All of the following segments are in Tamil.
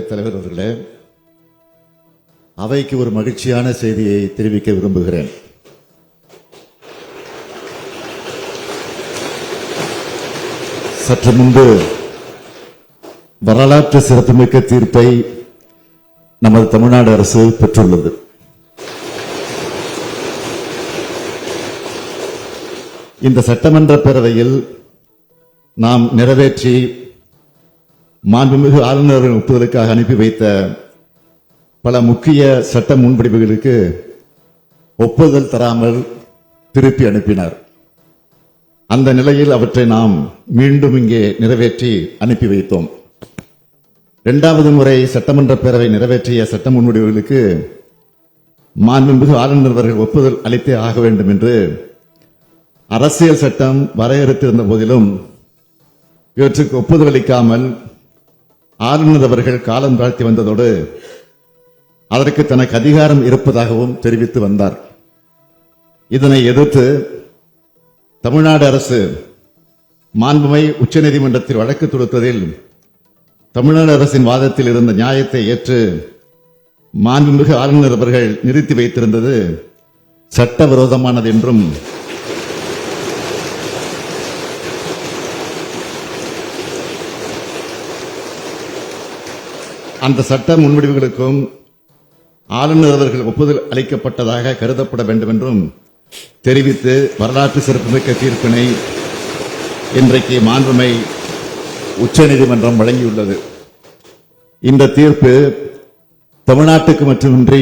தலைவர் அவர்களே, அவைக்கு ஒரு மகிழ்ச்சியான செய்தியை தெரிவிக்க விரும்புகிறேன். சற்று முன்பு வரலாற்று சிறப்புமிக்க தீர்ப்பை நமது தமிழ்நாடு அரசு பெற்றுள்ளது. இந்த சட்டமன்ற பேரவையில் நாம் நிறைவேற்றி மாண்புமிகு ஆளுநரின் ஒப்புதலுக்காக அனுப்பி வைத்த பல முக்கிய சட்ட முன்வடிவுகளுக்கு ஒப்புதல் தராமல் திருப்பி அனுப்பினார். அந்த நிலையில் அவற்றை நாம் மீண்டும் இங்கே நிறைவேற்றி அனுப்பி வைத்தோம். இரண்டாவது முறை சட்டமன்ற பேரவை நிறைவேற்றிய சட்ட முன்வடிவுகளுக்கு மாண்புமிகு ஆளுநர் அவர்கள் ஒப்புதல் அளித்தே ஆக வேண்டும் என்று அரசியல் சட்டம் வரையறுத்திருந்த போதிலும் இவற்றுக்கு ஒப்புதல் அளிக்காமல் ஆளுநர் அவர்கள் காலம் தாழ்த்தி வந்ததோடு அதற்கு தனக்கு அதிகாரம் இருப்பதாகவும் தெரிவித்து வந்தார். இதனை எதிர்த்து தமிழ்நாடு அரசு மாண்புமிகு உச்சநீதிமன்றத்தில் வழக்கு தொடுத்ததில் தமிழ்நாடு அரசின் வாதத்தில் இருந்த நியாயத்தை ஏற்று மாண்புமிகு ஆளுநர் அவர்கள் நிறுத்தி வைத்திருந்தது சட்டவிரோதமானது என்றும் அந்த சட்ட முன்வடிவுகளுக்கும் ஆளுநர் அவர்கள் ஒப்புதல் அளிக்கப்பட்டதாக கருதப்பட வேண்டும் என்றும் தெரிவித்து வரலாற்று சிறப்புமிக்க தீர்ப்பினை இன்றைக்கு மாண்புமிகு உச்சநீதிமன்றம் வழங்கியுள்ளது. இந்த தீர்ப்பு தமிழ்நாட்டுக்கு மட்டுமின்றி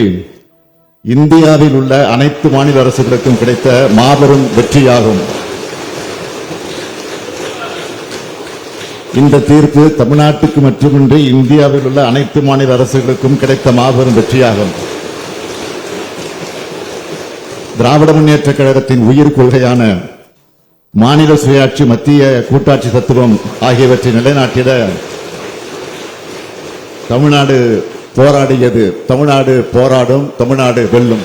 இந்தியாவில் உள்ள அனைத்து மாநில அரசுகளுக்கும் கிடைத்த மாபெரும் வெற்றியாகும். இந்த தீர்ப்பு தமிழ்நாட்டுக்கு மட்டுமின்றி இந்தியாவில் உள்ள அனைத்து மாநில அரசுகளுக்கும் கிடைத்த மாபெரும் வெற்றியாகும். திராவிட முன்னேற்றக் கழகத்தின் உயிர் கொள்கையான மாநில சுயாட்சி, மத்திய கூட்டாட்சி தத்துவம் ஆகியவற்றை நிலைநாட்டிட தமிழ்நாடு போராடியது. தமிழ்நாடு போராடும், தமிழ்நாடு வெல்லும்.